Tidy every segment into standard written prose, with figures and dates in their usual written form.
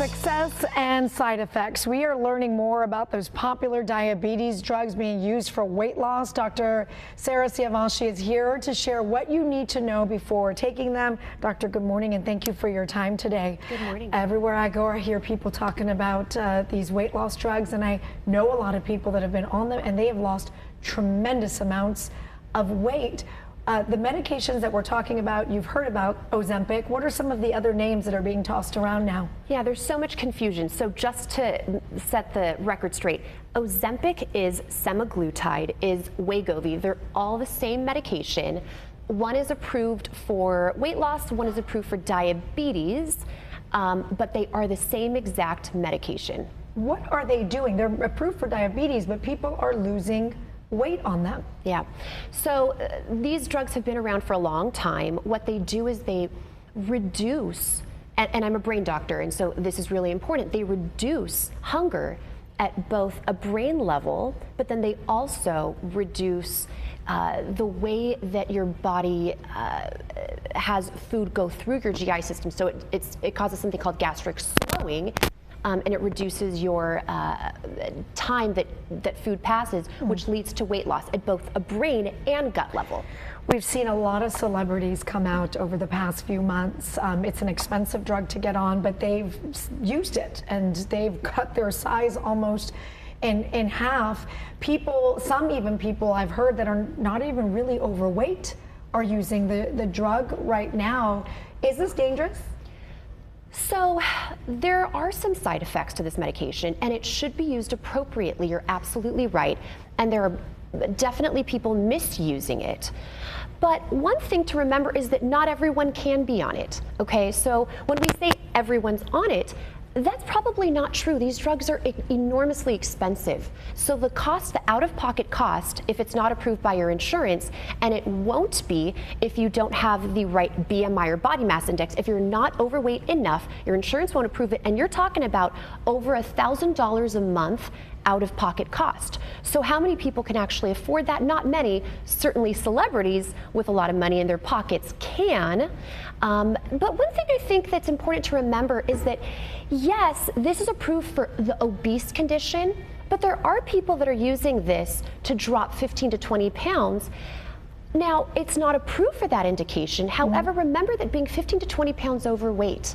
Success and side effects. We are learning more about those popular diabetes drugs being used for weight loss. Dr. Sarah Siavashi is here to share what you need to know before taking them. Doctor, good morning and thank you for your time today. Good morning. Everywhere I go, I hear people talking about these weight loss drugs, and I know a lot of people that have been on them and they have lost tremendous amounts of weight. The medications that we're talking about, you've heard about Ozempic. What are some of the other names that are being tossed around now? Yeah, there's so much confusion. So just to set the record straight, Ozempic is semaglutide, is Wegovy. They're all the same medication. One is approved for weight loss, one is approved for diabetes, but they are the same exact medication. What are they doing? They're approved for diabetes, but people are losing weight on them. Yeah, so these drugs have been around for a long time. What they do is they reduce, and I'm a brain doctor, and so this is really important, they reduce hunger at both a brain level, but then they also reduce the way that your body has food go through your GI system. So it causes something called gastric slowing. And it reduces your time that food passes, which leads to weight loss at both a brain and gut level. We've seen a lot of celebrities come out over the past few months. It's an expensive drug to get on, but they've used it and they've cut their size almost in half. Some even people I've heard that are not even really overweight are using the drug right now. Is this dangerous? So there are some side effects to this medication, and it should be used appropriately. You're absolutely right. And there are definitely people misusing it. But one thing to remember is that not everyone can be on it. Okay, so when we say everyone's on it, that's probably not true. These drugs are enormously expensive. So the cost, the out-of-pocket cost, if it's not approved by your insurance, and it won't be if you don't have the right BMI or body mass index, if you're not overweight enough, your insurance won't approve it, and you're talking about over $1,000 a month out-of-pocket cost. So how many people can actually afford that? Not many. Certainly celebrities with a lot of money in their pockets can. But one thing I think that's important to remember is that, yes, this is approved for the obese condition, but there are people that are using this to drop 15 to 20 pounds. Now, it's not approved for that indication. However, remember that being 15 to 20 pounds overweight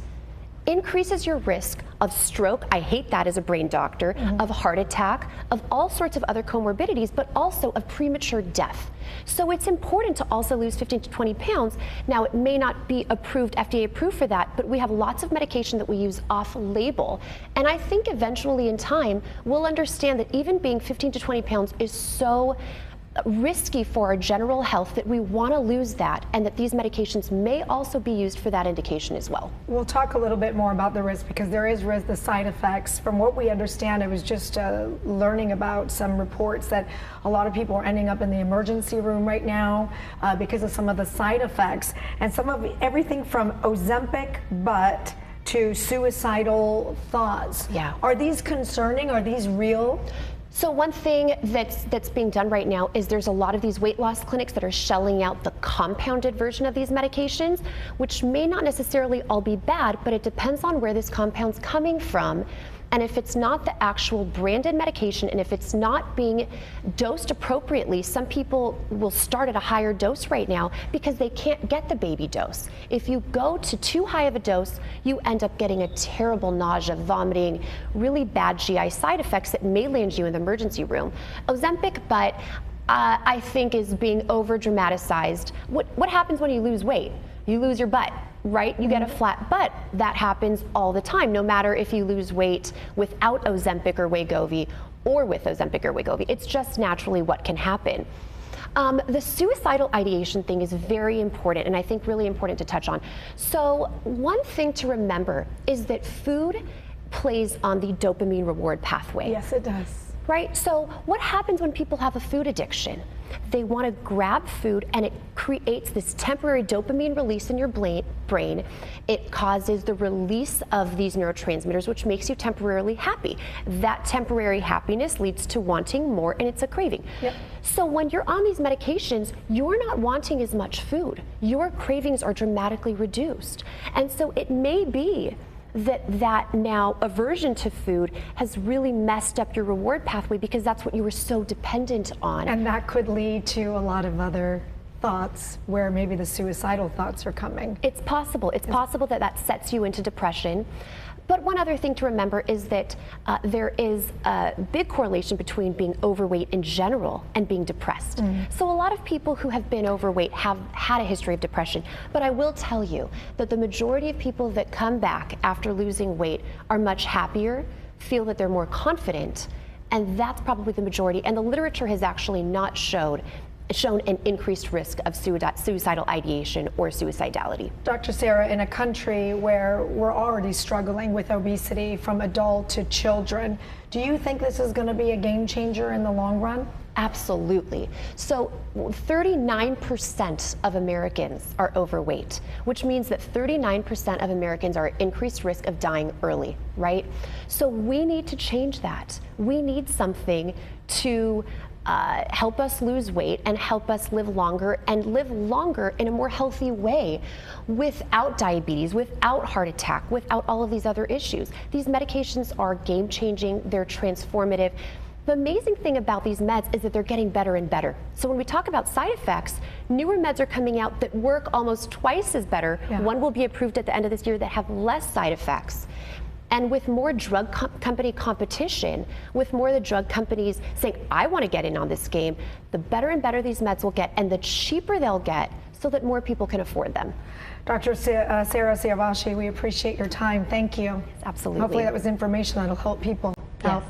increases your risk of stroke, I hate that as a brain doctor, of heart attack, of all sorts of other comorbidities, but also of premature death. So it's important to also lose 15 to 20 pounds. Now, it may not be approved, FDA approved for that, but we have lots of medication that we use off-label. And I think eventually in time, we'll understand that even being 15 to 20 pounds is so risky for our general health that we want to lose that, and that these medications may also be used for that indication as well. We'll talk a little bit more about the risk, because there is risk, the side effects. From what we understand, I was just learning about some reports that a lot of people are ending up in the emergency room right now because of some of the side effects, and some of everything from Ozempic but to suicidal thoughts. Yeah. Are these concerning? Are these real? So one thing that's being done right now is there's a lot of these weight loss clinics that are shelling out the compounded version of these medications, which may not necessarily all be bad, but it depends on where this compound's coming from. And if it's not the actual branded medication, and if it's not being dosed appropriately, some people will start at a higher dose right now because they can't get the baby dose. If you go to too high of a dose, you end up getting a terrible nausea, vomiting, really bad GI side effects that may land you in the emergency room. Ozempic, but I think is being over dramatized. What happens when you lose weight? You lose your butt, right? You get a flat butt. That happens all the time, no matter if you lose weight without Ozempic or Wegovy or with Ozempic or Wegovy. It's just naturally what can happen. The suicidal ideation thing is very important, and I think really important to touch on. So one thing to remember is that food plays on the dopamine reward pathway. Yes, it does. Right? So what happens when people have a food addiction? They want to grab food, and it creates this temporary dopamine release in your brain. It causes the release of these neurotransmitters, which makes you temporarily happy. That temporary happiness leads to wanting more, and it's a craving. Yep. So when you're on these medications, you're not wanting as much food. Your cravings are dramatically reduced. And so it may be that now aversion to food has really messed up your reward pathway because that's what you were so dependent on. And that could lead to a lot of other thoughts where maybe the suicidal thoughts are coming. It's possible. It's possible that that sets you into depression. But one other thing to remember is that there is a big correlation between being overweight in general and being depressed. So a lot of people who have been overweight have had a history of depression. But I will tell you that the majority of people that come back after losing weight are much happier, feel that they're more confident, and that's probably the majority. And the literature has actually not shown an increased risk of suicidal ideation or suicidality. Dr. Sarah, in a country where we're already struggling with obesity from adult to children, do you think this is going to be a game changer in the long run? Absolutely. So 39% of Americans are overweight, which means that 39% of Americans are at increased risk of dying early, right? So we need to change that. We need something to help us lose weight and help us live longer and live longer in a more healthy way without diabetes, without heart attack, without all of these other issues. These medications are game changing, they're transformative. The amazing thing about these meds is that they're getting better and better. So when we talk about side effects, newer meds are coming out that work almost twice as better. Yeah. One will be approved at the end of this year that have less side effects. And with more drug company competition, with more of the drug companies saying, I want to get in on this game, the better and better these meds will get and the cheaper they'll get so that more people can afford them. Dr. Sarah Siavashi, we appreciate your time. Thank you. Absolutely. Hopefully that was information that'll help people out.